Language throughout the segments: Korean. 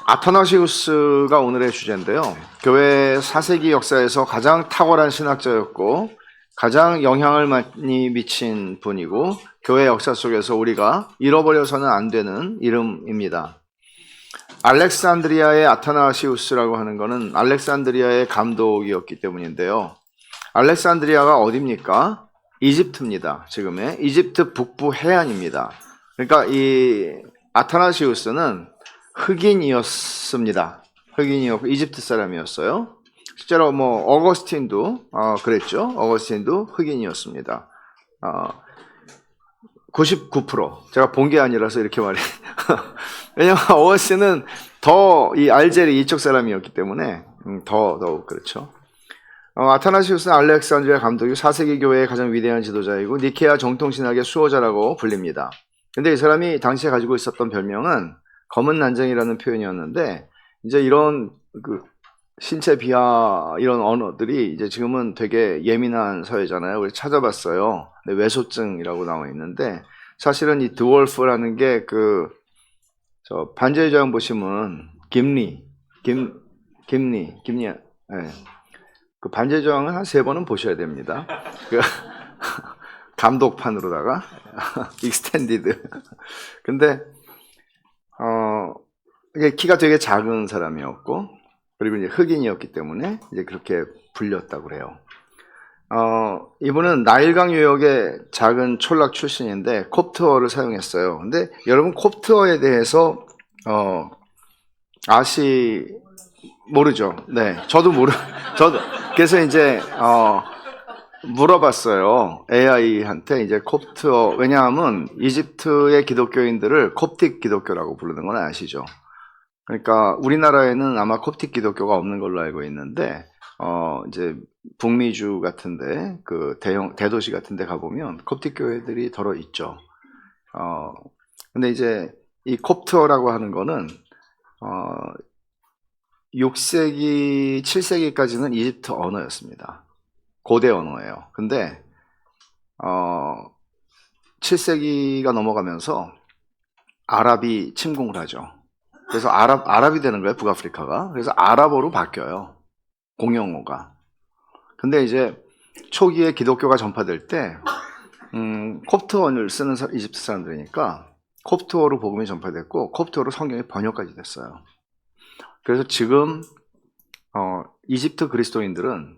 아타나시우스가 오늘의 주제인데요. 교회 4세기 역사에서 가장 탁월한 신학자였고 가장 영향을 많이 미친 분이고 교회 역사 속에서 우리가 잃어버려서는 안 되는 이름입니다. 알렉산드리아의 아타나시우스라고 하는 것은 알렉산드리아의 감독이었기 때문인데요. 알렉산드리아가 어디입니까? 이집트입니다. 지금의 이집트 북부 해안입니다. 그러니까 이 아타나시우스는 흑인이었습니다. 흑인이었고 이집트 사람이었어요. 실제로 뭐 어거스틴도 그랬죠. 어거스틴도 흑인이었습니다. 99% 제가 본 게 아니라서 이렇게 말해요. 왜냐하면 어거스틴은 더 이 알제리 이쪽 사람이었기 때문에 더욱 그렇죠. 아타나시우스는 알렉산드리아 감독이 4세기 교회의 가장 위대한 지도자이고 니케아 정통신학의 수호자라고 불립니다. 근데 이 사람이 당시에 가지고 있었던 별명은 검은 난쟁이라는 표현이었는데, 이제 이런 그 신체 비하 이런 언어들이 이제 지금은 되게 예민한 사회잖아요. 그래서 찾아봤어요. 근데 외소증이라고 나와 있는데, 사실은 이 드월프라는 게 저 반지의 제왕 보시면 김리, 네. 그 반지의 제왕은 한 3번은 보셔야 됩니다. 그 감독판으로다가 익스텐디드. 근데 키가 되게 작은 사람이었고, 그리고 이제 흑인이었기 때문에 이제 그렇게 불렸다고 그래요. 이분은 나일강 유역의 작은 촌락 출신인데 콥트어를 사용했어요. 근데 여러분 콥트어에 대해서 모르죠? 네, 저도 그래서 이제 물어봤어요. AI한테 이제 콥트어, 왜냐하면 이집트의 기독교인들을 콥틱 기독교라고 부르는 건 아시죠? 그러니까 우리나라에는 아마 콥틱 기독교가 없는 걸로 알고 있는데, 이제 북미주 같은데, 그 대도시 같은데 가보면 콥틱 교회들이 더러 있죠. 근데 이제 이 콥트어라고 하는 거는, 6세기, 7세기까지는 이집트 언어였습니다. 고대 언어예요. 근데 7세기가 넘어가면서 아랍이 침공을 하죠. 그래서 아랍이 되는 거예요, 북아프리카가. 그래서 아랍어로 바뀌어요, 공용어가. 근데 이제 초기에 기독교가 전파될 때 콥트어를 쓰는 이집트 사람들이니까 콥트어로 복음이 전파됐고 콥트어로 성경이 번역까지 됐어요. 그래서 지금 이집트 그리스도인들은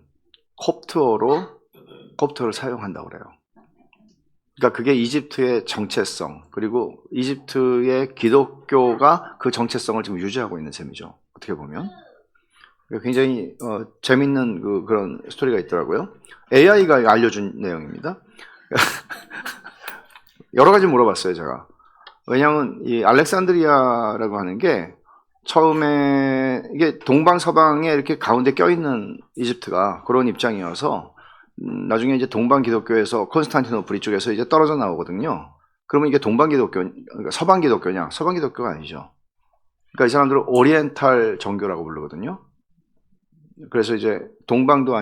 콥트어를 사용한다고 그래요. 그러니까 그게 이집트의 정체성, 그리고 이집트의 기독교가 그 정체성을 지금 유지하고 있는 셈이죠. 어떻게 보면. 굉장히 재밌는 그런 스토리가 있더라고요. AI가 알려준 내용입니다. 여러 가지 물어봤어요, 제가. 왜냐하면 이 알렉산드리아라고 하는 게 처음에 이게 동방서방에 이렇게 가운데 껴있는 이집트가 그런 입장이어서 나중에 이제 동방 기독교에서 콘스탄티노플 이쪽에서 이제 떨어져 나오거든요. 그러면 이게 동방 기독교, 그러니까 서방 기독교냐? 서방 기독교가 아니죠. 그러니까 이 사람들은 오리엔탈 정교라고 부르거든요. 그래서 이제 동방도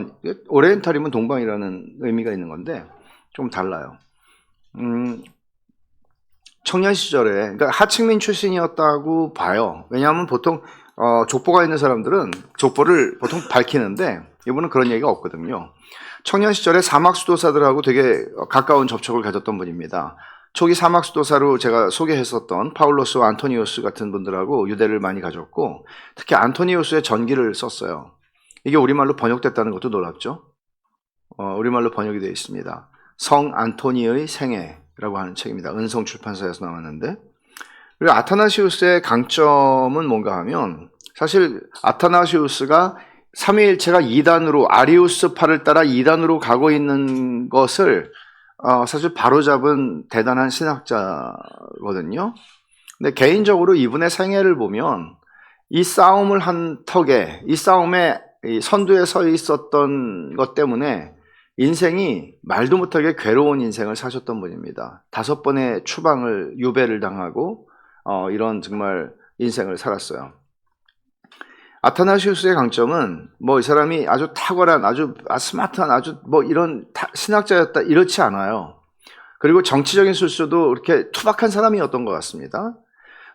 오리엔탈이면 동방이라는 의미가 있는 건데 좀 달라요. 청년 시절에, 그러니까 하층민 출신이었다고 봐요. 왜냐하면 보통 족보가 있는 사람들은 족보를 보통 밝히는데 이분은 그런 얘기가 없거든요. 청년 시절에 사막 수도사들하고 되게 가까운 접촉을 가졌던 분입니다. 초기 사막 수도사로 제가 소개했었던 파울로스와 안토니우스 같은 분들하고 유대를 많이 가졌고, 특히 안토니우스의 전기를 썼어요. 이게 우리말로 번역됐다는 것도 놀랍죠. 우리말로 번역이 되어 있습니다. 성 안토니의 생애라고 하는 책입니다. 은성 출판사에서 나왔는데, 그리고 아타나시우스의 강점은 뭔가 하면, 사실 아타나시우스가 삼위일체가 2단으로 아리우스파를 따라 2단으로 가고 있는 것을 사실 바로잡은 대단한 신학자거든요. 근데 개인적으로 이분의 생애를 보면 이 싸움을 한 턱에, 이 싸움에 이 선두에 서 있었던 것 때문에 인생이 말도 못하게 괴로운 인생을 사셨던 분입니다. 5번의 유배를 당하고 이런 정말 인생을 살았어요. 아타나시우스의 강점은 이 사람이 아주 탁월한, 아주 스마트한, 아주 이런 신학자였다, 이렇지 않아요. 그리고 정치적인 술수도 이렇게 투박한 사람이었던 것 같습니다.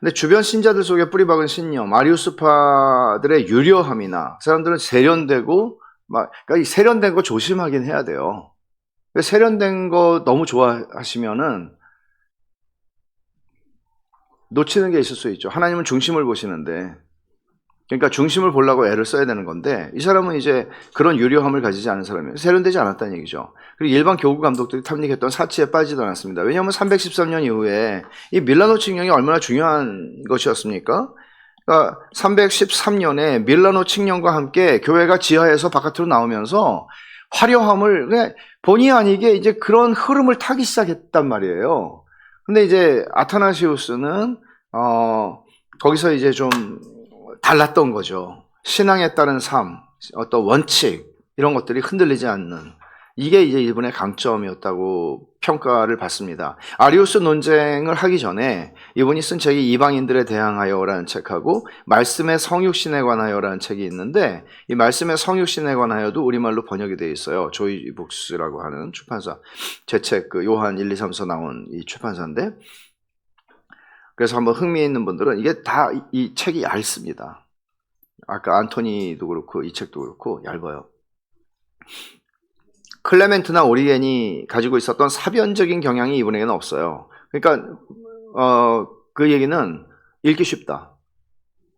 근데 주변 신자들 속에 뿌리박은 신념, 아리우스파들의 유려함이나 그 사람들은 세련되고 그러니까 이 세련된 거 조심하긴 해야 돼요. 세련된 거 너무 좋아하시면은 놓치는 게 있을 수 있죠. 하나님은 중심을 보시는데, 그러니까 중심을 보려고 애를 써야 되는 건데, 이 사람은 이제 그런 유려함을 가지지 않은 사람이에요. 세련되지 않았다는 얘기죠. 그리고 일반 교구 감독들이 탐닉했던 사치에 빠지도 않았습니다. 왜냐하면 313년 이후에 이 밀라노 칙령이 얼마나 중요한 것이었습니까? 그러니까 313년에 밀라노 칙령과 함께 교회가 지하에서 바깥으로 나오면서 화려함을 그냥 본의 아니게 이제 그런 흐름을 타기 시작했단 말이에요. 근데 이제 아타나시우스는 거기서 이제 좀 달랐던 거죠. 신앙에 따른 삶, 어떤 원칙 이런 것들이 흔들리지 않는, 이게 이제 이분의 강점이었다고 평가를 받습니다. 아리우스 논쟁을 하기 전에 이분이 쓴 책이 이방인들에 대항하여라는 책하고 말씀의 성육신에 관하여라는 책이 있는데, 이 말씀의 성육신에 관하여도 우리말로 번역이 되어 있어요. 조이북스라고 하는 출판사, 제 책 그 요한 1, 2, 3서 나온 이 출판사인데, 그래서 한번 흥미있는 분들은 이게 다 이 책이 얇습니다. 아까 안토니도 그렇고 이 책도 그렇고 얇아요. 클레멘트나 오리겐이 가지고 있었던 사변적인 경향이 이분에게는 없어요. 그러니까 그 얘기는 읽기 쉽다.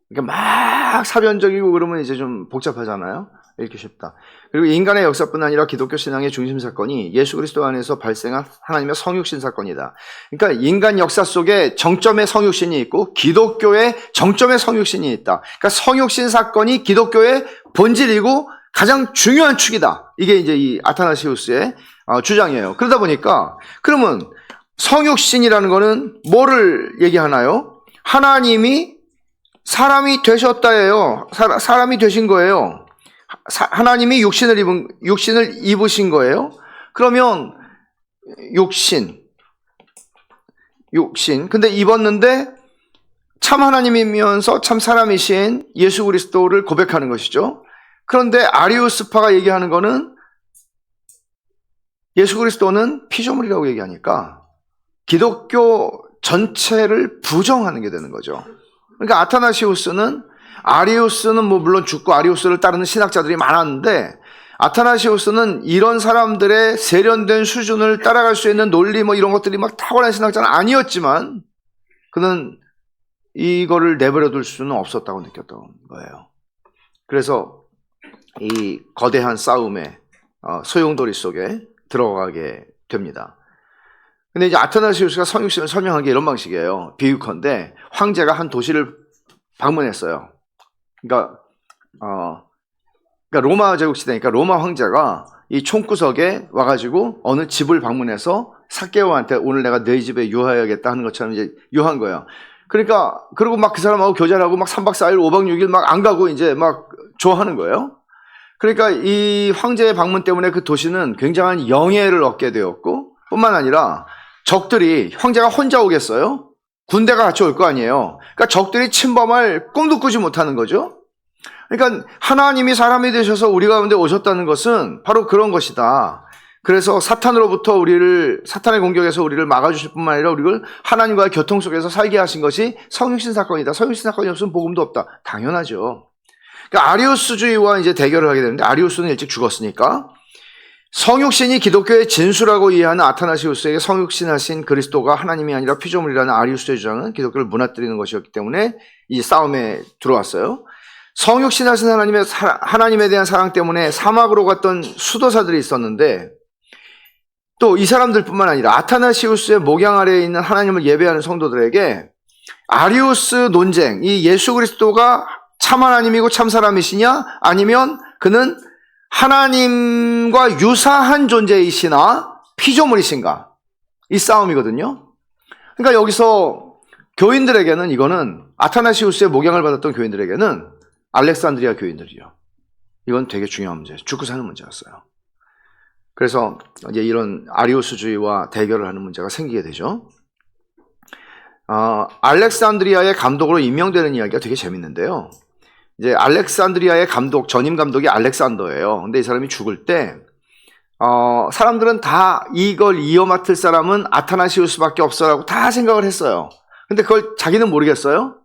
그러니까 막 사변적이고 그러면 이제 좀 복잡하잖아요. 읽기 쉽다. 그리고 인간의 역사뿐 아니라 기독교 신앙의 중심 사건이 예수 그리스도 안에서 발생한 하나님의 성육신 사건이다. 그러니까 인간 역사 속에 정점의 성육신이 있고 기독교의 정점의 성육신이 있다. 그러니까 성육신 사건이 기독교의 본질이고 가장 중요한 축이다. 이게 이제 이 아타나시우스의 주장이에요. 그러다 보니까 그러면 성육신이라는 거는 뭐를 얘기하나요? 하나님이 사람이 되셨다예요. 사람이 되신 거예요. 하나님이 육신을 입으신 거예요. 그러면 육신. 근데 입었는데 참 하나님이면서 참 사람이신 예수 그리스도를 고백하는 것이죠. 그런데 아리우스파가 얘기하는 거는 예수 그리스도는 피조물이라고 얘기하니까 기독교 전체를 부정하는 게 되는 거죠. 그러니까 아타나시우스는, 아리우스는 뭐 물론 죽고 아리우스를 따르는 신학자들이 많았는데, 아타나시우스는 이런 사람들의 세련된 수준을 따라갈 수 있는 논리 뭐 이런 것들이 막 탁월한 신학자는 아니었지만 그는 이거를 내버려 둘 수는 없었다고 느꼈던 거예요. 그래서 이 거대한 싸움의 소용돌이 속에 들어가게 됩니다. 근데 이제 아타나시우스가 성육신을 설명한 게 이런 방식이에요. 비유컨대 황제가 한 도시를 방문했어요. 그러니까 로마 제국 시대니까 로마 황제가 이 총구석에 와가지고 어느 집을 방문해서 사케오한테 오늘 내가 너희 집에 유하여야겠다 하는 것처럼 이제 유한 거예요. 그러니까 그리고 막 그 사람하고 교제를 하고 막 3박 4일 5박 6일 막 안 가고 이제 막 좋아하는 거예요. 그러니까 이 황제의 방문 때문에 그 도시는 굉장한 영예를 얻게 되었고, 뿐만 아니라 적들이, 황제가 혼자 오겠어요? 군대가 같이 올 거 아니에요. 그러니까 적들이 침범할 꿈도 꾸지 못하는 거죠. 그러니까 하나님이 사람이 되셔서 우리 가운데 오셨다는 것은 바로 그런 것이다. 그래서 사탄으로부터 사탄의 공격에서 우리를 막아주실 뿐만 아니라 우리를 하나님과의 교통 속에서 살게 하신 것이 성육신 사건이다. 성육신 사건이 없으면 복음도 없다. 당연하죠. 그러니까 아리우스주의와 이제 대결을 하게 되는데, 아리우스는 일찍 죽었으니까 성육신이 기독교의 진수라고 이해하는 아타나시우스에게 성육신하신 그리스도가 하나님이 아니라 피조물이라는 아리우스의 주장은 기독교를 무너뜨리는 것이었기 때문에 이 싸움에 들어왔어요. 성육신하신 하나님에 대한 사랑 때문에 사막으로 갔던 수도사들이 있었는데, 또 이 사람들뿐만 아니라 아타나시우스의 목양 아래에 있는 하나님을 예배하는 성도들에게 아리우스 논쟁, 이 예수 그리스도가 참 하나님이고 참 사람이시냐, 아니면 그는 하나님과 유사한 존재이시나 피조물이신가, 이 싸움이거든요. 그러니까 여기서 교인들에게는, 이거는 아타나시우스의 목양을 받았던 교인들에게는 알렉산드리아 교인들이요, 이건 되게 중요한 문제예요. 죽고 사는 문제였어요. 그래서 이제 이런 아리우스주의와 대결을 하는 문제가 생기게 되죠. 알렉산드리아의 감독으로 임명되는 이야기가 되게 재밌는데요. 이제 알렉산드리아의 감독, 전임 감독이 알렉산더예요. 근데 이 사람이 죽을 때 사람들은 다 이걸 이어 맡을 사람은 아타나시우스밖에 없어라고 다 생각을 했어요. 근데 그걸 자기는 모르겠어요?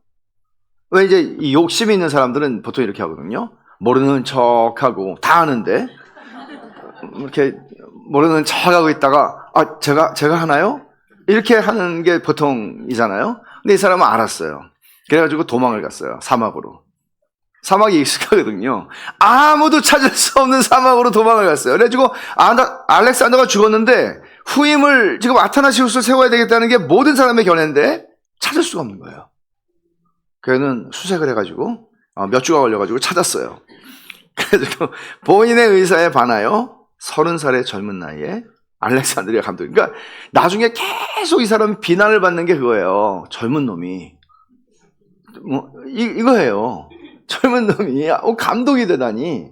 왜 이제 이 욕심이 있는 사람들은 보통 이렇게 하거든요. 모르는 척하고 다 아는데 이렇게 모르는 척하고 있다가 제가 하나요? 이렇게 하는 게 보통이잖아요. 근데 이 사람은 알았어요. 그래가지고 도망을 갔어요. 사막으로. 사막이 익숙하거든요. 아무도 찾을 수 없는 사막으로 도망을 갔어요. 그래가지고 알렉산더가 죽었는데 후임을 지금 아타나시우스를 세워야 되겠다는 게 모든 사람의 견해인데 찾을 수가 없는 거예요. 그는 수색을 해가지고 몇 주가 걸려가지고 찾았어요. 그래가지고 본인의 의사에 반하여 30살의 젊은 나이에 알렉산드리아 감독. 그러니까 나중에 계속 이 사람이 비난을 받는 게 그거예요. 젊은 놈이 이거예요. 젊은 놈이 감독이 되다니.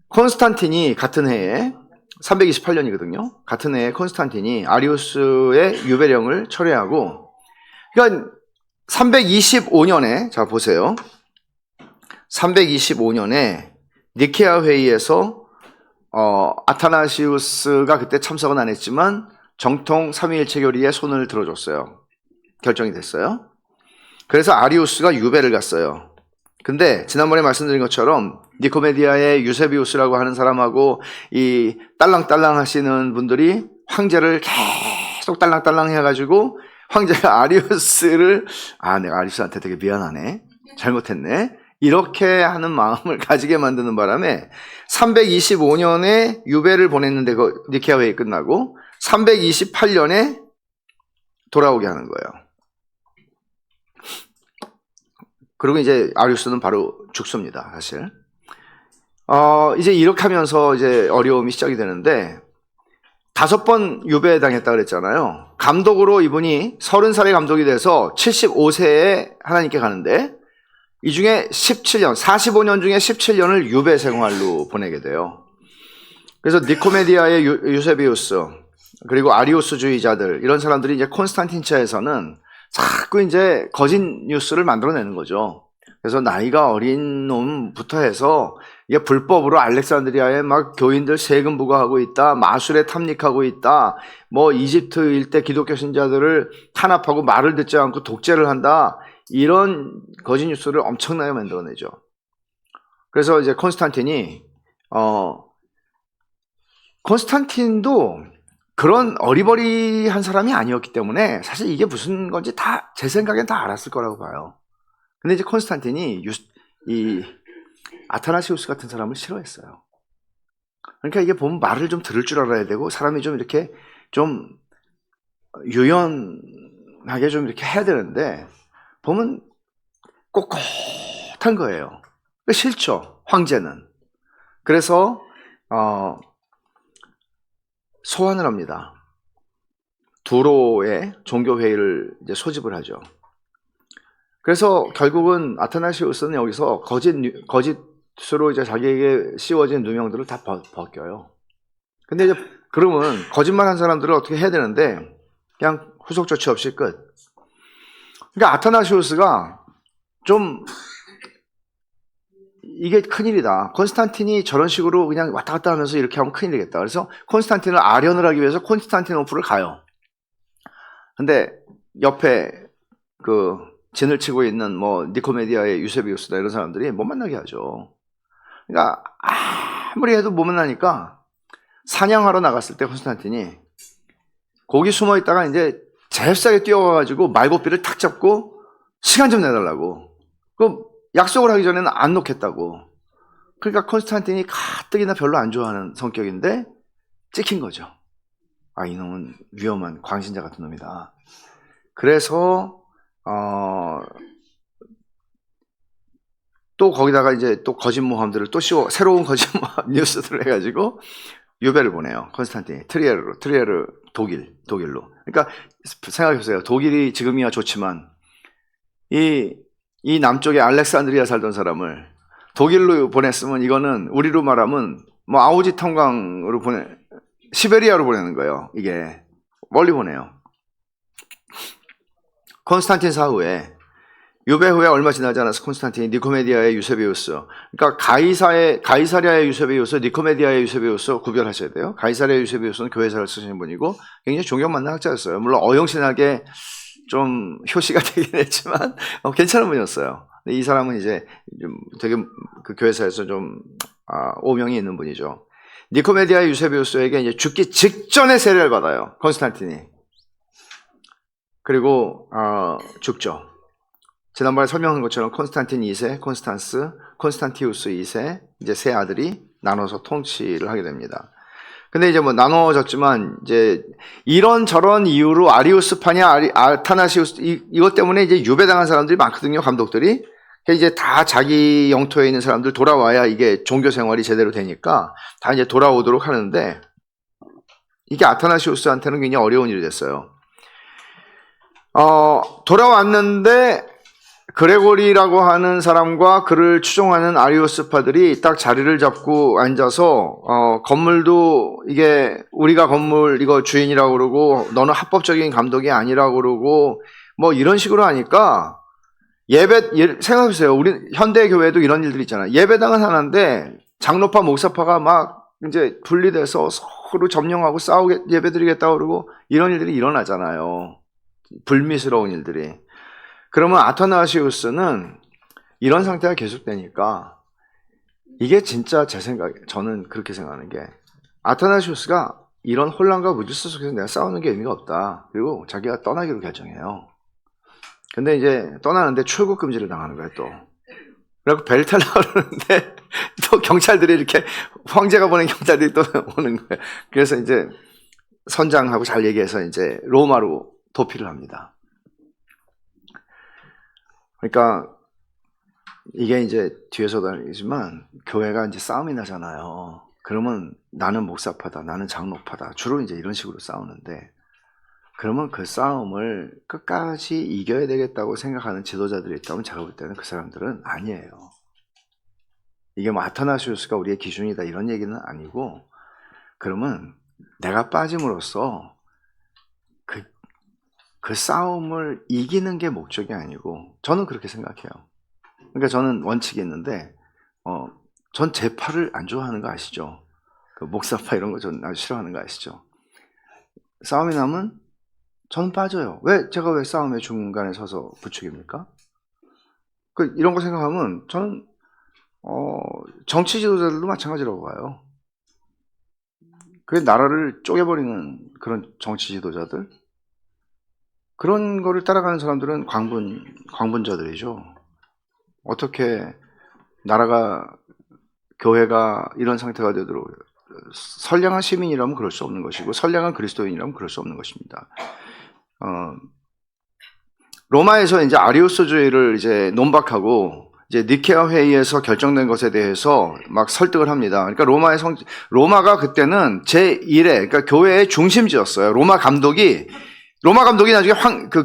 콘스탄틴이 같은 해에 328년이거든요. 같은 해에 콘스탄틴이 아리우스의 유배령을 철회하고, 그러니까 325년에 자 보세요. 325년에 니케아 회의에서 아타나시우스가 그때 참석은 안 했지만 정통 삼위일체 교리에 손을 들어줬어요. 결정이 됐어요. 그래서 아리우스가 유배를 갔어요. 근데 지난번에 말씀드린 것처럼 니코메디아의 유세비우스라고 하는 사람하고 이 딸랑딸랑 하시는 분들이 황제를 계속 딸랑딸랑 해가지고 황제가 아리우스를 내가 아리우스한테 되게 미안하네, 잘못했네, 이렇게 하는 마음을 가지게 만드는 바람에 325년에 유배를 보냈는데 그 니케아 회의 끝나고 328년에 돌아오게 하는 거예요. 그리고 이제 아리우스는 바로 죽습니다, 사실. 이제 이렇게 하면서 이제 어려움이 시작이 되는데 5번 유배당했다 그랬잖아요. 감독으로 이분이 30살의 감독이 돼서 75세에 하나님께 가는데 이 중에 17년, 45년 중에 17년을 유배 생활로 보내게 돼요. 그래서 니코메디아의 유세비우스, 그리고 아리우스주의자들, 이런 사람들이 이제 콘스탄틴처에서는 자꾸 이제 거짓 뉴스를 만들어내는 거죠. 그래서 나이가 어린 놈부터 해서 이게 불법으로 알렉산드리아에 막 교인들 세금 부과하고 있다, 마술에 탐닉하고 있다, 뭐 이집트 일대 기독교 신자들을 탄압하고 말을 듣지 않고 독재를 한다, 이런 거짓 뉴스를 엄청나게 만들어내죠. 그래서 이제 콘스탄틴도 그런 어리버리한 사람이 아니었기 때문에 사실 이게 무슨 건지 다 제 생각엔 다 알았을 거라고 봐요. 근데 이제 콘스탄틴이 이 아타나시우스 같은 사람을 싫어했어요. 그러니까 이게 보면 말을 좀 들을 줄 알아야 되고 사람이 좀 이렇게 좀 유연하게 좀 이렇게 해야 되는데 보면 꼿꼿한 거예요. 싫죠, 황제는. 그래서 소환을 합니다. 두로의 종교회의를 이제 소집을 하죠. 그래서 결국은 아타나시우스는 여기서 거짓으로 이제 자기에게 씌워진 누명들을 다 벗겨요. 근데 이제 그러면 거짓말한 사람들을 어떻게 해야 되는데 그냥 후속 조치 없이 끝. 그러니까 아타나시우스가 좀 이게 큰일이다. 콘스탄틴이 저런 식으로 그냥 왔다 갔다 하면서 이렇게 하면 큰일이겠다. 그래서 콘스탄틴을 아련을 하기 위해서 콘스탄티노플을 가요. 근데 옆에 그 진을 치고 있는 뭐 니코메디아의 유세비우스다 이런 사람들이 못 만나게 하죠. 그러니까 아무리 해도 못 만나니까 사냥하러 나갔을 때 콘스탄틴이 거기 숨어 있다가 이제 잽싸게 뛰어가가지고 말고삐를 탁 잡고 시간 좀 내달라고. 그 약속을 하기 전에는 안 놓겠다고. 그러니까 콘스탄틴이 가뜩이나 별로 안 좋아하는 성격인데 찍힌 거죠. 이놈은 위험한 광신자 같은 놈이다. 그래서 또 거기다가 이제 또 거짓 모함들을 또 새로운 거짓 모함 뉴스들을 해가지고 유배를 보내요. 콘스탄틴이 트리에르 독일로. 그러니까 생각해보세요. 독일이 지금이야 좋지만 이 남쪽에 알렉산드리아 살던 사람을 독일로 보냈으면 이거는 우리로 말하면 뭐 아우지 탄광으로 시베리아로 보내는 거예요. 이게 멀리 보내요. 콘스탄틴 사후에 유배 후에 얼마 지나지 않아서 콘스탄틴이 니코메디아의 유세비우스, 그러니까 가이사랴의 유세비우스, 니코메디아의 유세비우스 구별하셔야 돼요. 가이사랴의 유세비우스는 교회사를 쓰시는 분이고 굉장히 존경받는 학자였어요. 물론 어영신하게 좀 효시가 되긴 했지만 괜찮은 분이었어요. 근데 이 사람은 이제 좀 되게 그 교회사에서 좀 오명이 있는 분이죠. 니코메디아 유세비우스에게 이제 죽기 직전에 세례를 받아요. 콘스탄틴이. 그리고 죽죠. 지난번에 설명한 것처럼 콘스탄틴 2세, 콘스탄스, 콘스탄티우스 2세 이제 세 아들이 나눠서 통치를 하게 됩니다. 근데 이제 뭐 나눠졌지만 이제 이런저런 이유로 아리우스파냐 아타나시우스 이것 때문에 이제 유배당한 사람들이 많거든요. 감독들이. 이제 다 자기 영토에 있는 사람들 돌아와야 이게 종교 생활이 제대로 되니까 다 이제 돌아오도록 하는데 이게 아타나시우스한테는 굉장히 어려운 일이 됐어요. 돌아왔는데 그레고리라고 하는 사람과 그를 추종하는 아리우스파들이 딱 자리를 잡고 앉아서 건물도 이게 우리가 건물 이거 주인이라고 그러고 너는 합법적인 감독이 아니라고 그러고 뭐 이런 식으로 하니까 생각해보세요. 우리 현대 교회도 이런 일들이 있잖아요. 예배당은 하나인데 장로파 목사파가 막 이제 분리돼서 서로 점령하고 싸우게 예배드리겠다고 그러고 이런 일들이 일어나잖아요. 불미스러운 일들이. 그러면 아타나시우스는 이런 상태가 계속되니까 이게 진짜 제 생각에 저는 그렇게 생각하는 게 아타나시우스가 이런 혼란과 무질서 속에서 내가 싸우는 게 의미가 없다. 그리고 자기가 떠나기로 결정해요. 근데 이제 떠나는데 출국 금지를 당하는 거예요, 또. 그래갖고 배를 타려고 그러는데 또 경찰들이 이렇게 황제가 보낸 경찰들이 또 오는 거예요. 그래서 이제 선장하고 잘 얘기해서 이제 로마로 도피를 합니다. 그러니까 이게 이제 뒤에서도 알겠지만 교회가 이제 싸움이 나잖아요. 그러면 나는 목사파다, 나는 장로파다. 주로 이제 이런 식으로 싸우는데 그러면 그 싸움을 끝까지 이겨야 되겠다고 생각하는 지도자들이 있다면 제가 볼 때는 그 사람들은 아니에요. 이게 뭐 아타나시우스가 우리의 기준이다 이런 얘기는 아니고 그러면 내가 빠짐으로써 그 싸움을 이기는 게 목적이 아니고 저는 그렇게 생각해요. 그러니까 저는 원칙이 있는데 전 제파를 안 좋아하는 거 아시죠? 그 목사파 이런 거 전 아주 싫어하는 거 아시죠? 싸움이 나면 저는 빠져요. 제가 왜 싸움의 중간에 서서 부추깁니까? 이런 거 생각하면 저는 정치 지도자들도 마찬가지라고 봐요. 그게 나라를 쪼개버리는 그런 정치 지도자들 그런 거를 따라가는 사람들은 광분자들이죠. 어떻게 나라가 교회가 이런 상태가 되도록 선량한 시민이라면 그럴 수 없는 것이고 선량한 그리스도인이라면 그럴 수 없는 것입니다. 로마에서 이제 아리우스주의를 이제 논박하고 이제 니케아 회의에서 결정된 것에 대해서 막 설득을 합니다. 그러니까 로마가 그때는 제1회 그러니까 교회의 중심지였어요. 로마 감독이 나중에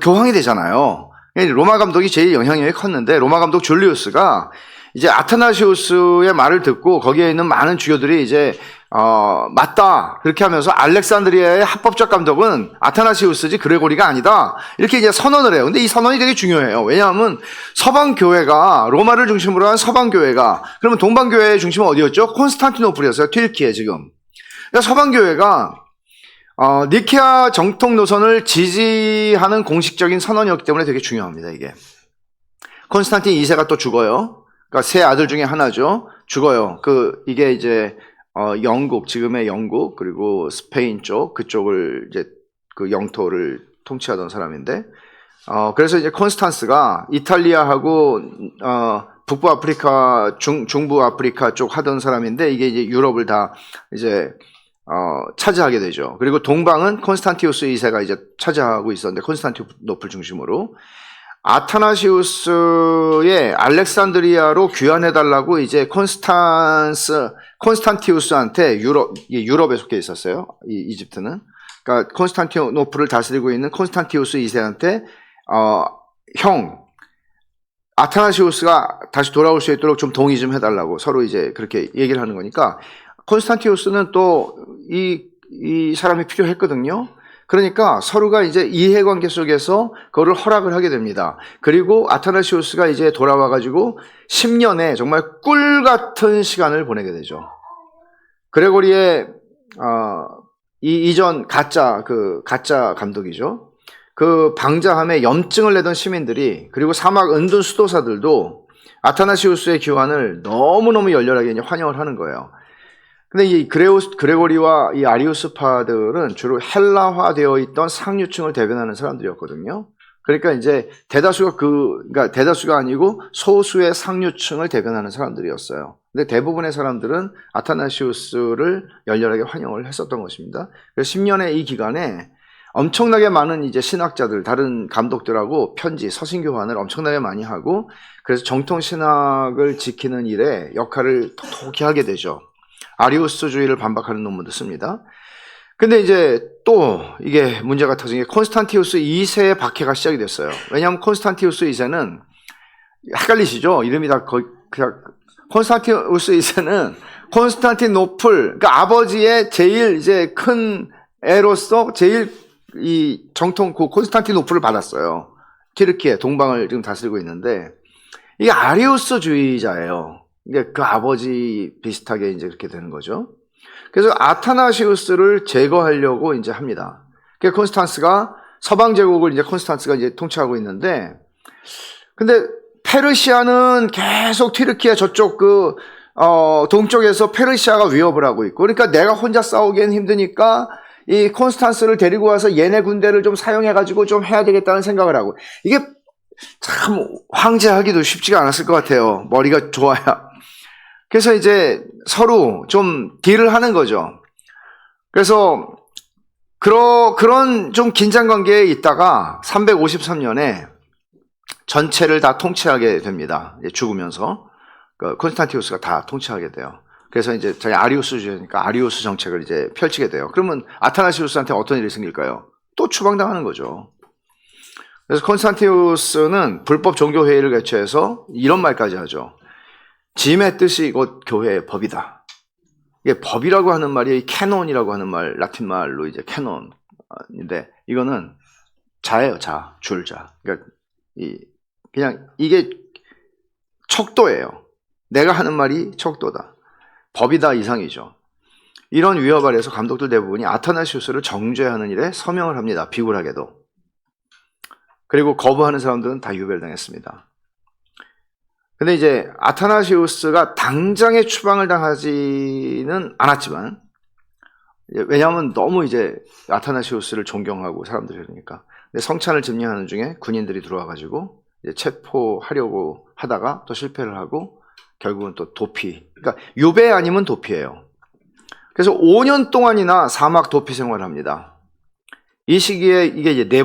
교황이 되잖아요. 로마 감독이 제일 영향력이 컸는데 로마 감독 줄리우스가 이제 아타나시우스의 말을 듣고 거기에 있는 많은 주교들이 이제 맞다 그렇게 하면서 알렉산드리아의 합법적 감독은 아타나시우스지 그레고리가 아니다 이렇게 이제 선언을 해요. 근데 이 선언이 되게 중요해요. 왜냐하면 서방 교회가 로마를 중심으로 한 서방 교회가 그러면 동방 교회의 중심은 어디였죠? 콘스탄티노플이었어요. 튀르키예 지금. 그러니까 서방 교회가 니케아 정통 노선을 지지하는 공식적인 선언이었기 때문에 되게 중요합니다. 이게 콘스탄틴 2세가 또 죽어요. 그러니까 세 아들 중에 하나죠. 죽어요. 이게 이제 영국 지금의 영국 그리고 스페인 쪽 그쪽을 이제 그 영토를 통치하던 사람인데 그래서 이제 콘스탄스가 이탈리아하고 북부 아프리카 중부 아프리카 쪽 하던 사람인데 이게 이제 유럽을 다 이제 차지하게 되죠. 그리고 동방은 콘스탄티우스 2세가 이제 차지하고 있었는데 콘스탄티노플 중심으로 아타나시우스의 알렉산드리아로 귀환해달라고 이제 콘스탄티우스한테 유럽에 속해 있었어요. 이집트는. 그러니까 콘스탄티노플을 다스리고 있는 콘스탄티우스 2세한테 아타나시우스가 다시 돌아올 수 있도록 좀 동의 좀 해달라고 서로 이제 그렇게 얘기를 하는 거니까 콘스탄티우스는 또 이 사람이 필요했거든요. 그러니까 서로가 이제 이해관계 속에서 그거를 허락을 하게 됩니다. 그리고 아타나시우스가 이제 돌아와가지고 10년의 정말 꿀 같은 시간을 보내게 되죠. 그레고리의 이전 가짜 감독이죠. 그 방자함에 염증을 내던 시민들이 그리고 사막 은둔 수도사들도 아타나시우스의 귀환을 너무너무 열렬하게 이제 환영을 하는 거예요. 근데 이 그레고리와 이 아리우스파들은 주로 헬라화되어 있던 상류층을 대변하는 사람들이었거든요. 그러니까 이제 그러니까 대다수가 아니고 소수의 상류층을 대변하는 사람들이었어요. 근데 대부분의 사람들은 아타나시우스를 열렬하게 환영을 했었던 것입니다. 그래서 10년의 이 기간에 엄청나게 많은 이제 신학자들, 다른 감독들하고 편지, 서신 교환을 엄청나게 많이 하고, 그래서 정통 신학을 지키는 일에 역할을 톡톡히 하게 되죠. 아리우스주의를 반박하는 논문도 씁니다. 근데 이제 또 이게 문제가 터진 게 콘스탄티우스 2세의 박해가 시작이 됐어요. 왜냐하면 콘스탄티우스 2세는 헷갈리시죠? 이름이 다 그냥 콘스탄티우스 2세는 콘스탄티노플, 그러니까 아버지의 제일 이제 큰 애로서 제일 이 정통 콘스탄티노플을 받았어요. 튀르키예 동방을 지금 다스리고 있는데 이게 아리우스주의자예요. 이게 그 아버지 비슷하게 이제 그렇게 되는 거죠. 그래서 아타나시우스를 제거하려고 이제 합니다. 그 콘스탄스가 서방 제국을 이제 콘스탄스가 이제 통치하고 있는데, 근데 페르시아는 계속 튀르키예 저쪽 동쪽에서 페르시아가 위협을 하고 있고, 그러니까 내가 혼자 싸우기엔 힘드니까 이 콘스탄스를 데리고 와서 얘네 군대를 좀 사용해가지고 좀 해야 되겠다는 생각을 하고, 이게 참 황제하기도 쉽지가 않았을 것 같아요. 머리가 좋아야. 그래서 이제 서로 좀 딜을 하는 거죠. 그래서 그런 좀 긴장 관계에 있다가 353년에 전체를 다 통치하게 됩니다. 죽으면서 콘스탄티우스가 다 통치하게 돼요. 그래서 이제 자기 아리우스주의니까 아리우스 정책을 이제 펼치게 돼요. 그러면 아타나시우스한테 어떤 일이 생길까요? 또 추방당하는 거죠. 그래서 콘스탄티우스는 불법 종교회의를 개최해서 이런 말까지 하죠. 짐의 뜻이 곧 교회의 법이다. 이게 법이라고 하는 말이 캐논이라고 하는 말, 라틴 말로 이제 캐논인데, 이거는 자예요, 자, 줄자. 그러니까 그냥 이게 척도예요. 내가 하는 말이 척도다. 법이다 이상이죠. 이런 위협 아래에서 감독들 대부분이 아타나시우스를 정죄하는 일에 서명을 합니다. 비굴하게도. 그리고 거부하는 사람들은 다 유별당했습니다. 근데 이제 아타나시우스가 당장에 추방을 당하지는 않았지만, 왜냐하면 너무 이제 아타나시우스를 존경하고 사람들이 그러니까. 근데 성찬을 집례하는 중에 군인들이 들어와가지고 이제 체포하려고 하다가 또 실패를 하고 결국은 또 도피. 그러니까 유배 아니면 도피예요. 그래서 5년 동안이나 사막 도피 생활을 합니다. 이 시기에 이게 이제 네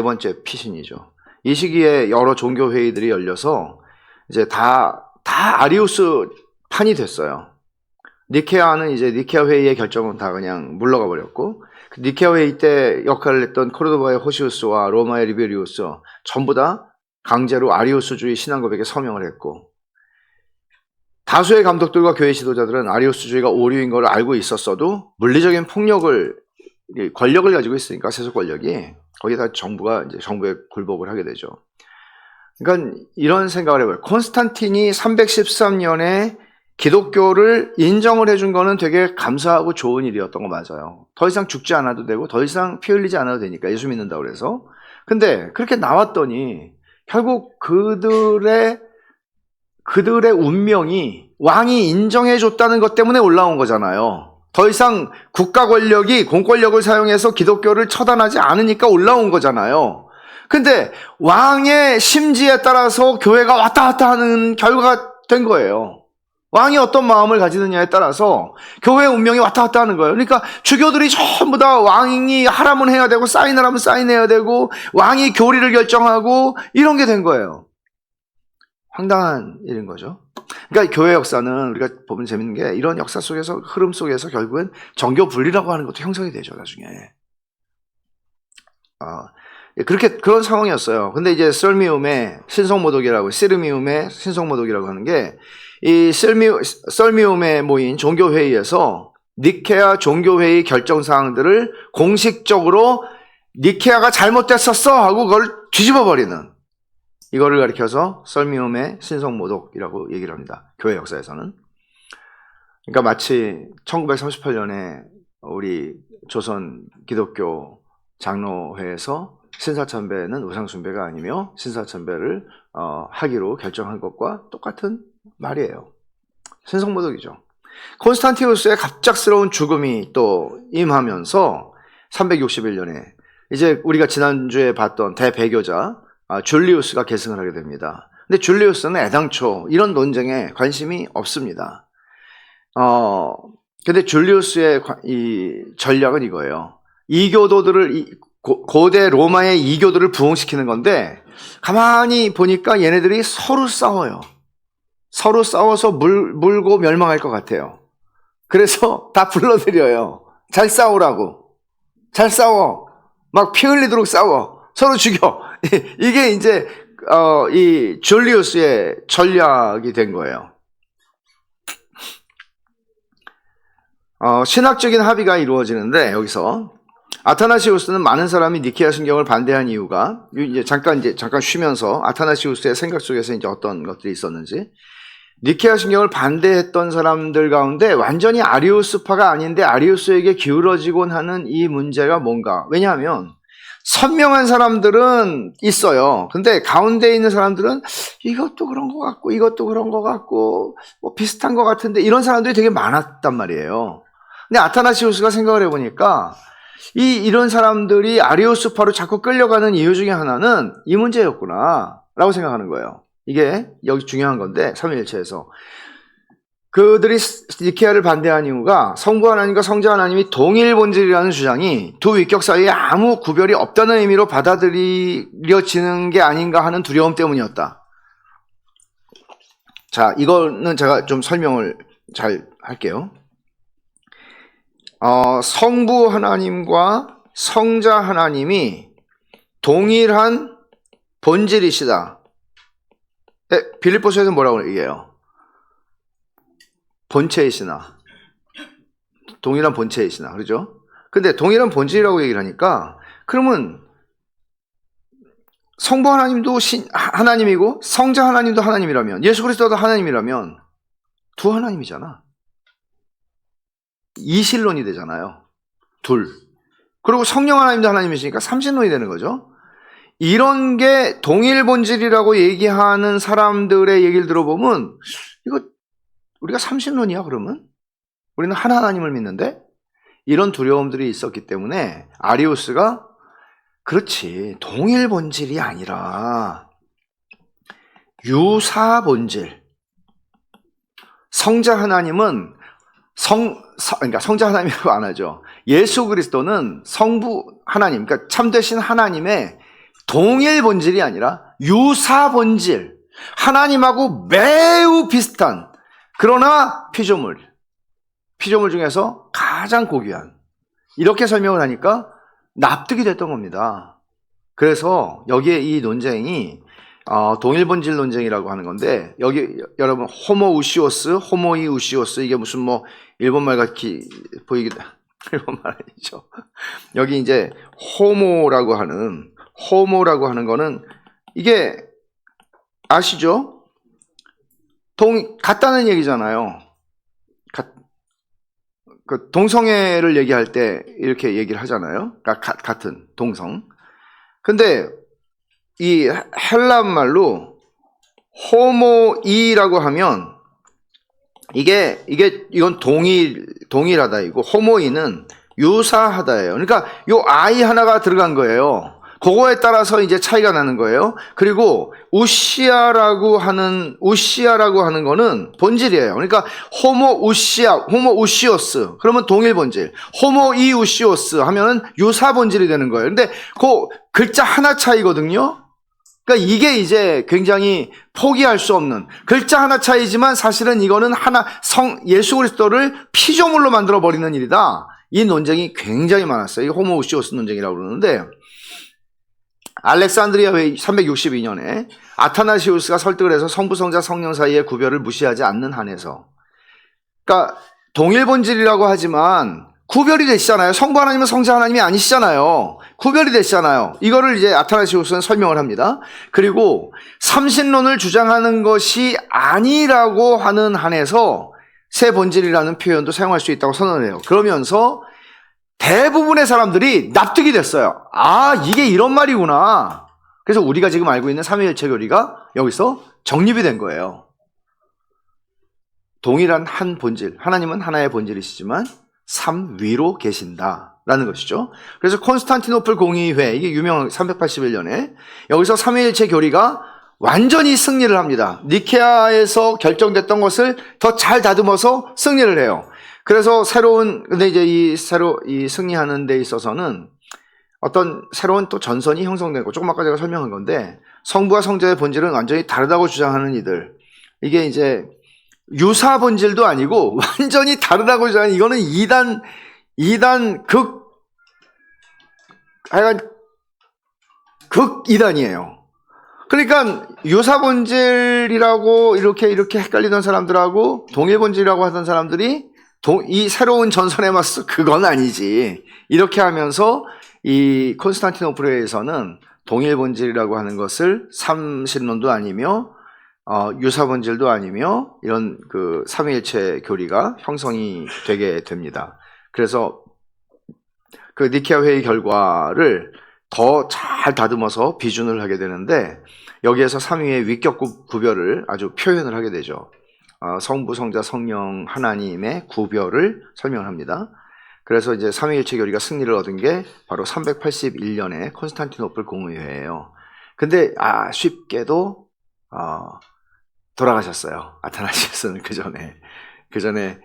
번째 피신이죠. 이 시기에 여러 종교 회의들이 열려서 이제 다 아리우스 판이 됐어요. 니케아는 이제 니케아 회의의 결정은 다 그냥 물러가 버렸고, 그 니케아 회의 때 역할을 했던 코르도바의 호시우스와 로마의 리베리우스 전부 다 강제로 아리우스주의 신앙 고백에 서명을 했고, 다수의 감독들과 교회 지도자들은 아리우스주의가 오류인 걸 알고 있었어도 물리적인 권력을 가지고 있으니까, 세속 권력이, 거기다 정부에 굴복을 하게 되죠. 그러니까 이런 생각을 해봐요. 콘스탄틴이 313년에 기독교를 인정을 해준 거는 되게 감사하고 좋은 일이었던 거 맞아요. 더 이상 죽지 않아도 되고 더 이상 피 흘리지 않아도 되니까, 예수 믿는다고 그래서. 근데 그렇게 나왔더니 결국 그들의 운명이 왕이 인정해줬다는 것 때문에 올라온 거잖아요. 더 이상 국가 권력이 공권력을 사용해서 기독교를 처단하지 않으니까 올라온 거잖아요. 근데 왕의 심지에 따라서 교회가 왔다 갔다 하는 결과가 된 거예요. 왕이 어떤 마음을 가지느냐에 따라서 교회의 운명이 왔다 갔다 하는 거예요. 그러니까 주교들이 전부 다 왕이 하라면 해야 되고 사인을 하면 사인해야 되고 왕이 교리를 결정하고 이런 게 된 거예요. 황당한 일인 거죠. 그러니까 교회 역사는 우리가 보면 재밌는 게, 이런 역사 속에서, 흐름 속에서 결국엔 정교 분리라고 하는 것도 형성이 되죠, 나중에. 그런 상황이었어요. 근데 이제 썰미움의 신성모독이라고, 시르미움의 신성모독이라고 하는 게, 이 썰미움에 모인 종교회의에서 니케아 종교회의 결정사항들을 공식적으로 니케아가 잘못됐었어 하고 그걸 뒤집어버리는, 이거를 가리켜서 썰미움의 신성모독이라고 얘기를 합니다. 교회 역사에서는. 그러니까 마치 1938년에 우리 조선 기독교 장로회에서 신사참배는 우상숭배가 아니며 신사참배를 하기로 결정한 것과 똑같은 말이에요. 신성모독이죠. 콘스탄티누스의 갑작스러운 죽음이 또 임하면서 361년에 이제 우리가 지난주에 봤던 대배교자 줄리우스가 계승을 하게 됩니다. 근데 줄리우스는 애당초 이런 논쟁에 관심이 없습니다. 근데 줄리우스의 이 전략은 이거예요. 이교도들을 고대 로마의 이교도를 부흥시키는 건데 가만히 보니까 얘네들이 서로 싸워요. 서로 싸워서 물고 멸망할 것 같아요. 그래서 다 불러들여요. 잘 싸우라고. 잘 싸워. 막 피 흘리도록 싸워. 서로 죽여. 이게 이제 이 줄리우스의 전략이 된 거예요. 신학적인 합의가 이루어지는데 여기서 아타나시우스는 많은 사람이 니케아 신경을 반대한 이유가 잠깐 쉬면서 아타나시우스의 생각 속에서 이제 어떤 것들이 있었는지, 니케아 신경을 반대했던 사람들 가운데 완전히 아리우스파가 아닌데 아리우스에게 기울어지곤 하는 이 문제가 뭔가? 왜냐하면 선명한 사람들은 있어요. 근데 가운데 있는 사람들은 이것도 그런 것 같고 이것도 그런 것 같고 뭐 비슷한 것 같은데 이런 사람들이 되게 많았단 말이에요. 근데 아타나시우스가 생각을 해보니까 이런 사람들이 아리우스파로 자꾸 끌려가는 이유 중에 하나는 이 문제였구나 라고 생각하는 거예요. 이게 여기 중요한 건데 삼위일체에서 그들이 니케아를 반대한 이유가 성부 하나님과 성자 하나님이 동일 본질이라는 주장이 두 위격 사이에 아무 구별이 없다는 의미로 받아들여지는 게 아닌가 하는 두려움 때문이었다. 자, 이거는 제가 좀 설명을 잘 할게요. 성부 하나님과 성자 하나님이 동일한 본질이시다. 빌립보서에서 뭐라고 얘기해요? 본체이시나. 동일한 본체이시나. 그러죠? 근데 동일한 본질이라고 얘기를 하니까 그러면 성부 하나님도 하나님이고 성자 하나님도 하나님이라면 예수 그리스도도 하나님이라면 두 하나님이잖아. 이실론이 되잖아요. 둘. 그리고 성령 하나님도 하나님이시니까 삼신론이 되는 거죠. 이런 게 동일 본질이라고 얘기하는 사람들의 얘기를 들어보면 이거 우리가 삼신론이야 그러면? 우리는 한 하나님을 믿는데? 이런 두려움들이 있었기 때문에 아리우스가 그렇지, 동일 본질이 아니라 유사 본질. 성자 하나님은 그러니까 성자 하나님이라고 안 하죠. 예수 그리스도는 성부 하나님, 그러니까 참되신 하나님의 동일 본질이 아니라 유사 본질. 하나님하고 매우 비슷한, 그러나 피조물 중에서 가장 고귀한, 이렇게 설명을 하니까 납득이 됐던 겁니다. 그래서 여기에 이 논쟁이 동일본질 논쟁이라고 하는 건데, 여기 여러분 호모우시오스, 호모이우시오스, 이게 무슨 뭐 일본말 같이 보이기도, 일본말 아니죠. 여기 이제 호모라고 하는 거는 이게 아시죠? 같다는 얘기잖아요. 그 동성애를 얘기할 때 이렇게 얘기를 하잖아요. 그러니까 같은 동성. 근데 이 헬라 말로 호모이라고 하면 이건 동일하다 이고, 호모이는 유사하다예요. 그러니까 요 아이 하나가 들어간 거예요. 그거에 따라서 이제 차이가 나는 거예요. 그리고 우시아라고 하는 거는 본질이에요. 그러니까 호모우시오스 그러면 동일 본질, 호모이우시오스 하면은 유사 본질이 되는 거예요. 근데 그 글자 하나 차이거든요. 그러니까 이게 이제 굉장히 포기할 수 없는 글자 하나 차이지만 사실은 이거는 예수 그리스도를 피조물로 만들어 버리는 일이다. 이 논쟁이 굉장히 많았어요. 이 호모우시오스 논쟁이라고 그러는데, 알렉산드리아 회의 362년에 아타나시우스가 설득을 해서 성부, 성자, 성령 사이의 구별을 무시하지 않는 한에서, 그러니까 동일 본질이라고 하지만 구별이 되시잖아요. 성부 하나님은 성자 하나님이 아니시잖아요. 구별이 되시잖아요. 이거를 이제 아타나시우스는 설명을 합니다. 그리고 삼신론을 주장하는 것이 아니라고 하는 한에서 새 본질이라는 표현도 사용할 수 있다고 선언을 해요. 그러면서 대부분의 사람들이 납득이 됐어요. 아, 이게 이런 말이구나. 그래서 우리가 지금 알고 있는 삼위일체 교리가 여기서 정립이 된 거예요. 동일한 한 본질, 하나님은 하나의 본질이시지만 삼위로 계신다라는 것이죠. 그래서 콘스탄티노플 공의회, 이게 유명한 381년에 여기서 삼위일체 교리가 완전히 승리를 합니다. 니케아에서 결정됐던 것을 더 잘 다듬어서 승리를 해요. 그래서 근데 이제 이 승리하는 데 있어서는 어떤 새로운 또 전선이 형성되고, 조금 아까 제가 설명한 건데, 성부와 성자의 본질은 완전히 다르다고 주장하는 이들. 이게 이제 유사 본질도 아니고 완전히 다르다고 주장하는, 이거는 하여간 극 이단이에요. 그러니까 유사 본질이라고 이렇게 헷갈리던 사람들하고 동일 본질이라고 하던 사람들이 이 새로운 전선에 맞서 그건 아니지, 이렇게 하면서 이 콘스탄티노플에서는 동일 본질이라고 하는 것을 삼신론도 아니며 유사 본질도 아니며 이런 그 삼위일체 교리가 형성이 되게 됩니다. 그래서 그 니케아 회의 결과를 더 잘 다듬어서 비준을 하게 되는데, 여기에서 삼위의 위격 구별을 아주 표현을 하게 되죠. 성부, 성자, 성령 하나님의 구별을 설명합니다. 그래서 이제 삼위일체 교리가 승리를 얻은 게 바로 381년에 콘스탄티노플 공의회예요. 근데 쉽게도 돌아가셨어요. 아타나시우스는 그 전에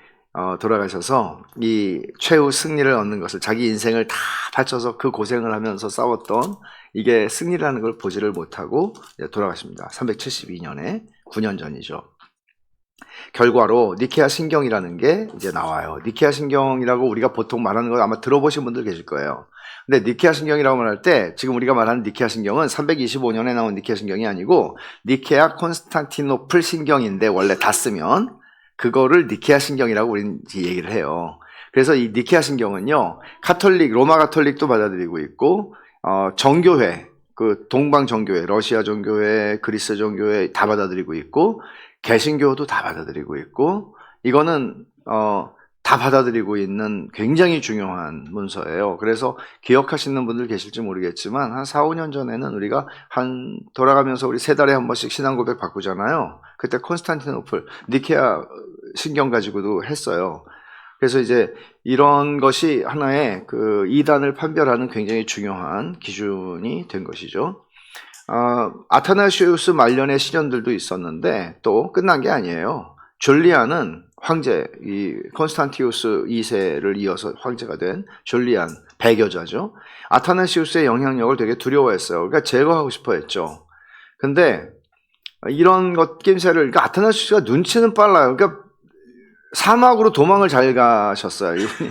돌아가셔서 이 최후 승리를 얻는 것을, 자기 인생을 다 바쳐서 그 고생을 하면서 싸웠던 이게 승리라는 걸 보지를 못하고 돌아가십니다. 372년에 9년 전이죠. 결과로 니케아 신경이라는 게 이제 나와요. 니케아 신경이라고 우리가 보통 말하는 거 아마 들어보신 분들 계실 거예요. 근데 니케아 신경이라고 말할 때, 지금 우리가 말하는 니케아 신경은 325년에 나온 니케아 신경이 아니고 니케아 콘스탄티노플 신경인데, 원래 다 쓰면 그거를 니케아 신경이라고 우리는 얘기를 해요. 그래서 이 니케아 신경은요, 로마 가톨릭도 받아들이고 있고, 정교회, 그 동방 정교회, 러시아 정교회, 그리스 정교회 다 받아들이고 있고, 개신교도 다 받아들이고 있고, 이거는 다 받아들이고 있는 굉장히 중요한 문서예요. 그래서 기억하시는 분들 계실지 모르겠지만 한 4, 5년 전에는 우리가 돌아가면서 우리 3달에 한 번씩 신앙 고백 바꾸잖아요. 그때 콘스탄티노플 니케아 신경 가지고도 했어요. 그래서 이제 이런 것이 하나의 그 이단을 판별하는 굉장히 중요한 기준이 된 것이죠. 아타나시우스 말년의 시련들도 있었는데 또 끝난 게 아니에요. 줄리안은 황제, 이 콘스탄티우스 2세를 이어서 황제가 된 줄리안, 배교자죠. 아타나시우스의 영향력을 되게 두려워했어요. 그러니까 제거하고 싶어 했죠. 근데 이런 것 낌새를, 그러니까 아타나시우스가 눈치는 빨라요. 그러니까 사막으로 도망을 잘 가셨어요, 이분이.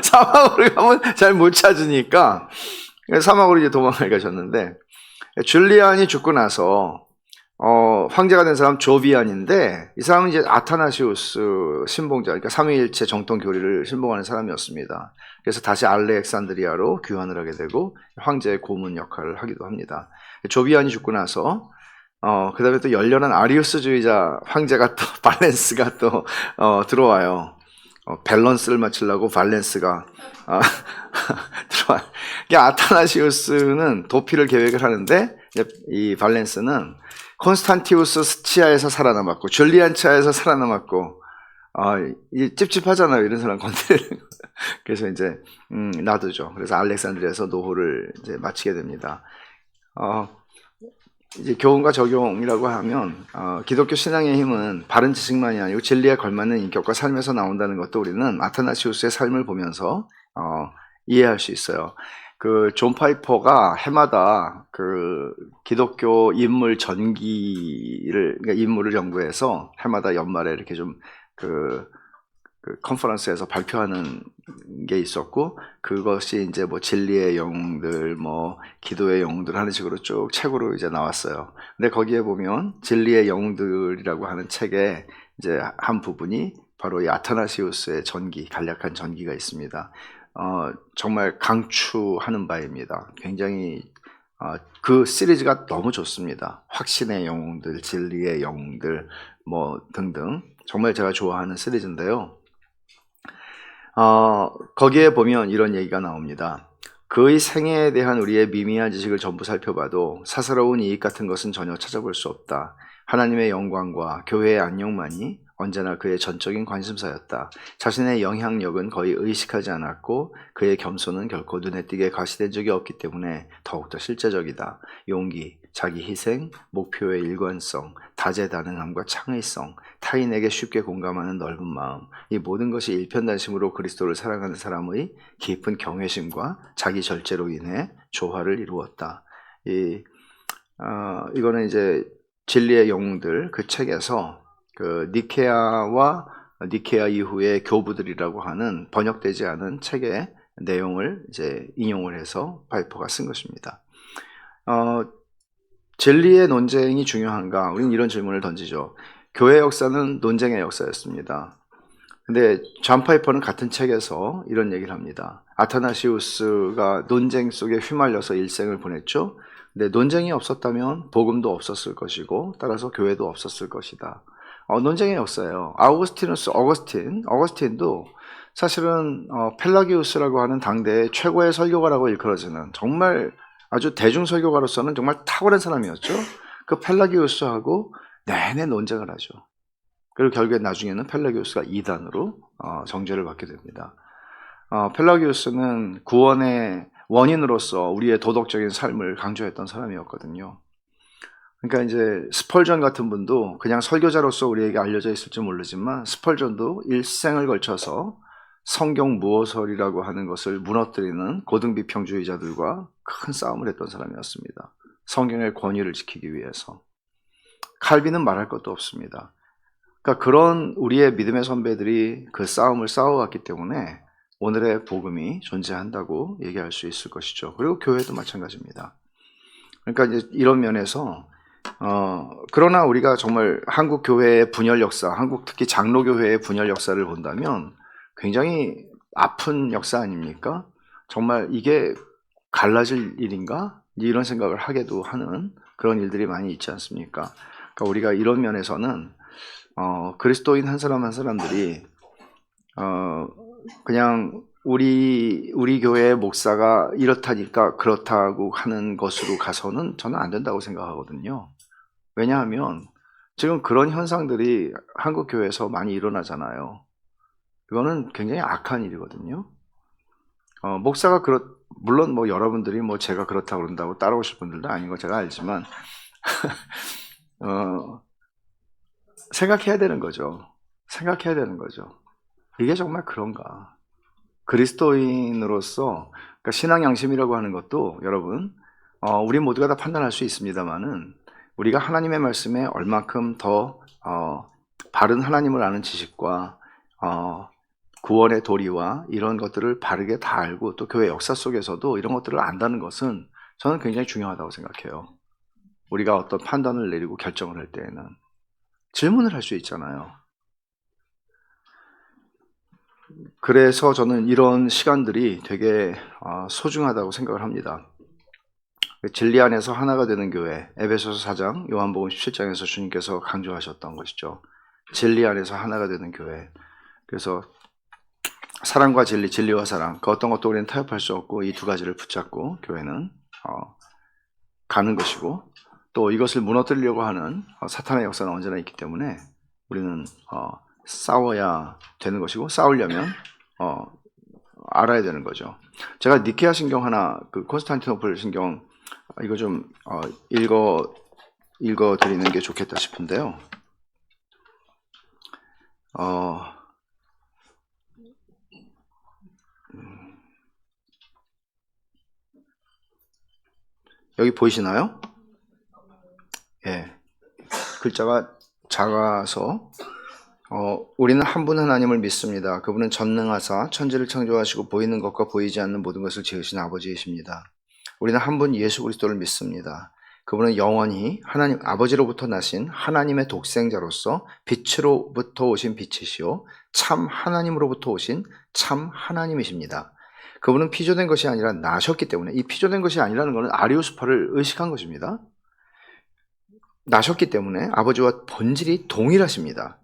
사막으로 가면 잘 못 찾으니까 사막으로 이제 도망을 가셨는데, 줄리안이 죽고 나서 황제가 된 사람 조비안인데, 이 사람은 이제 아타나시우스 신봉자, 그러니까 삼위일체 정통 교리를 신봉하는 사람이었습니다. 그래서 다시 알렉산드리아로 귀환을 하게 되고 황제의 고문 역할을 하기도 합니다. 조비안이 죽고 나서 그 다음에 또 열렬한 아리우스주의자 황제가 또 발렌스가 또 들어와요. 밸런스를 맞추려고 발렌스가 들어와요. 아타나시우스는 도피를 계획을 하는데, 이 발렌스는 콘스탄티우스 치하에서 살아남았고 줄리안 치하에서 살아남았고, 이 찝찝하잖아요, 이런 사람 건드리는 거. 그래서 이제 놔두죠. 그래서 알렉산드리아에서 노후를 이제 마치게 됩니다. 이제 교훈과 적용이라고 하면 기독교 신앙의 힘은 바른 지식만이 아니고 진리에 걸맞는 인격과 삶에서 나온다는 것도 우리는 아타나시우스의 삶을 보면서 이해할 수 있어요. 그 존 파이퍼가 해마다 그 기독교 인물 전기를, 그러니까 인물을 연구해서 해마다 연말에 이렇게 좀 그 컨퍼런스에서 발표하는 게 있었고, 그것이 이제 뭐 진리의 영웅들, 뭐 기도의 영웅들 하는 식으로 쭉 책으로 이제 나왔어요. 근데 거기에 보면 진리의 영웅들이라고 하는 책에 이제 한 부분이 바로 이 아타나시우스의 전기, 간략한 전기가 있습니다. 정말 강추하는 바입니다. 굉장히 그 시리즈가 너무 좋습니다. 확신의 영웅들, 진리의 영웅들 뭐 등등, 정말 제가 좋아하는 시리즈인데요. 거기에 보면 이런 얘기가 나옵니다. 그의 생애에 대한 우리의 미미한 지식을 전부 살펴봐도 사사로운 이익 같은 것은 전혀 찾아볼 수 없다. 하나님의 영광과 교회의 안녕만이 언제나 그의 전적인 관심사였다. 자신의 영향력은 거의 의식하지 않았고 그의 겸손은 결코 눈에 띄게 가시된 적이 없기 때문에 더욱더 실제적이다. 용기, 자기 희생, 목표의 일관성, 다재다능함과 창의성, 타인에게 쉽게 공감하는 넓은 마음, 이 모든 것이 일편단심으로 그리스도를 사랑하는 사람의 깊은 경외심과 자기 절제로 인해 조화를 이루었다. 이거는 이제 진리의 영웅들 그 책에서 그 니케아와 니케아 이후의 교부들이라고 하는 번역되지 않은 책의 내용을 이제 인용을 해서 파이퍼가 쓴 것입니다. 진리의 논쟁이 중요한가? 우리는 이런 질문을 던지죠. 교회 역사는 논쟁의 역사였습니다. 근데 존 파이퍼는 같은 책에서 이런 얘기를 합니다. 아타나시우스가 논쟁 속에 휘말려서 일생을 보냈죠. 근데 논쟁이 없었다면 복음도 없었을 것이고 따라서 교회도 없었을 것이다. 논쟁의 역사예요. 어거스틴도 사실은 펠라기우스라고 하는 당대의 최고의 설교가라고 일컬어지는 정말 아주 대중 설교가로서는 정말 탁월한 사람이었죠. 그 펠라기우스하고 내내 논쟁을 하죠. 그리고 결국에 나중에는 펠라기우스가 이단으로 정죄를 받게 됩니다. 펠라기우스는 구원의 원인으로서 우리의 도덕적인 삶을 강조했던 사람이었거든요. 그러니까 이제 스펄전 같은 분도 그냥 설교자로서 우리에게 알려져 있을지 모르지만 스펄전도 일생을 걸쳐서 성경 무어설이라고 하는 것을 무너뜨리는 고등비평주의자들과 큰 싸움을 했던 사람이었습니다. 성경의 권위를 지키기 위해서. 칼빈은 말할 것도 없습니다. 그러니까 그런 우리의 믿음의 선배들이 그 싸움을 싸워왔기 때문에 오늘의 복음이 존재한다고 얘기할 수 있을 것이죠. 그리고 교회도 마찬가지입니다. 그러니까 이제 이런 면에서 그러나 우리가 정말 한국 교회의 분열 역사, 한국 특히 장로교회의 분열 역사를 본다면 굉장히 아픈 역사 아닙니까? 정말 이게 갈라질 일인가? 이런 생각을 하게도 하는 그런 일들이 많이 있지 않습니까? 그러니까 우리가 이런 면에서는 그리스도인 한 사람 한 사람들이 그냥 우리 교회의 목사가 이렇다니까 그렇다고 하는 것으로 가서는 저는 안 된다고 생각하거든요. 왜냐하면 지금 그런 현상들이 한국 교회에서 많이 일어나잖아요. 이거는 굉장히 악한 일이거든요. 목사가 물론 뭐 여러분들이 뭐 제가 그렇다고 그런다고 따라오실 분들도 아닌 거 제가 알지만 생각해야 되는 거죠. 생각해야 되는 거죠. 이게 정말 그런가? 그리스도인으로서 그러니까 신앙 양심이라고 하는 것도 여러분 우리 모두가 다 판단할 수 있습니다만은 우리가 하나님의 말씀에 얼만큼 더 바른 하나님을 아는 지식과 구원의 도리와 이런 것들을 바르게 다 알고 또 교회 역사 속에서도 이런 것들을 안다는 것은 저는 굉장히 중요하다고 생각해요. 우리가 어떤 판단을 내리고 결정을 할 때에는 질문을 할 수 있잖아요. 그래서 저는 이런 시간들이 되게 소중하다고 생각을 합니다. 진리 안에서 하나가 되는 교회, 에베소서 4장, 요한복음 17장에서 주님께서 강조하셨던 것이죠. 진리 안에서 하나가 되는 교회. 그래서 사랑과 진리, 진리와 사랑, 그 어떤 것도 우리는 타협할 수 없고 이 두 가지를 붙잡고 교회는 가는 것이고 또 이것을 무너뜨리려고 하는 사탄의 역사는 언제나 있기 때문에 우리는 싸워야 되는 것이고 싸우려면 알아야 되는 거죠. 제가 니케아 신경 하나, 그 콘스탄티노플 신경 이거 좀 읽어 드리는 게 좋겠다 싶은데요. 여기 보이시나요? 예. 글자가 작아서 우리는 한 분 하나님을 믿습니다. 그분은 전능하사 천지를 창조하시고 보이는 것과 보이지 않는 모든 것을 지으신 아버지이십니다. 우리는 한 분 예수 그리스도를 믿습니다. 그분은 영원히 하나님 아버지로부터 나신 하나님의 독생자로서 빛으로부터 오신 빛이시요 참 하나님으로부터 오신 참 하나님이십니다. 그분은 피조된 것이 아니라 나셨기 때문에, 이 피조된 것이 아니라는 것은 아리우스파를 의식한 것입니다. 나셨기 때문에 아버지와 본질이 동일하십니다.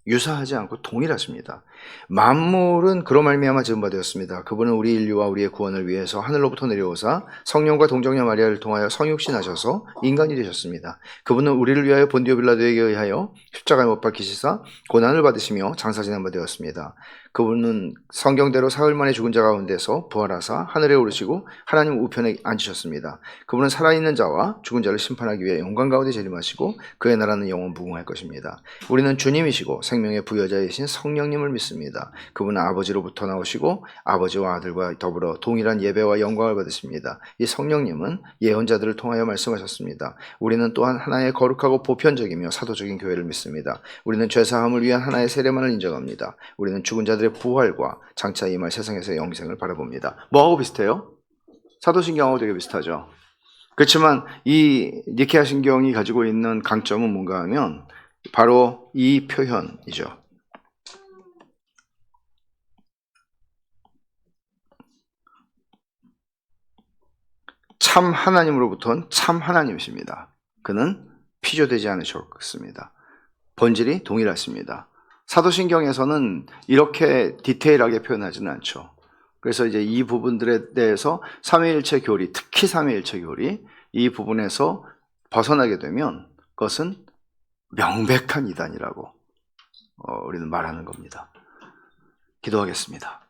유사하지 않고 동일하십니다. 만물은 그로 말미암아 지은 바 되었습니다. 그분은 우리 인류와 우리의 구원을 위해서 하늘로부터 내려오사 성령과 동정녀 마리아를 통하여 성육신하셔서 인간이 되셨습니다. 그분은 우리를 위하여 본디오 빌라도에게 의하여 십자가에 못 박히시사 고난을 받으시며 장사 지낸 바 되었습니다. 그분은 성경대로 사흘 만에 죽은 자 가운데서 부활하사 하늘에 오르시고 하나님 우편에 앉으셨습니다. 그분은 살아있는 자와 죽은 자를 심판하기 위해 영광 가운데 재림하시고 그의 나라는 영원 무궁할 것입니다. 우리는 주님이시고 생명의 부여자이신 성령님을 믿습니다. 그분은 아버지로부터 나오시고 아버지와 아들과 더불어 동일한 예배와 영광을 받으십니다. 이 성령님은 예언자들을 통하여 말씀하셨습니다. 우리는 또한 하나의 거룩하고 보편적이며 사도적인 교회를 믿습니다. 우리는 죄사함을 위한 하나의 세례만을 인정합니다. 우리는 죽은 자들의 부활과 장차 임할 세상에서의 영생을 바라봅니다. 뭐하고 비슷해요? 사도신경하고 되게 비슷하죠. 그렇지만 이 니케아 신경이 가지고 있는 강점은 뭔가 하면 바로 이 표현이죠. 참 하나님으로부터는 참 하나님이십니다. 그는 피조되지 않으셨습니다. 본질이 동일하십니다. 사도신경에서는 이렇게 디테일하게 표현하지는 않죠. 그래서 이제 이 부분들에 대해서 삼위일체 교리, 특히 삼위일체 교리 이 부분에서 벗어나게 되면 그것은 명백한 이단이라고 우리는 말하는 겁니다. 기도하겠습니다.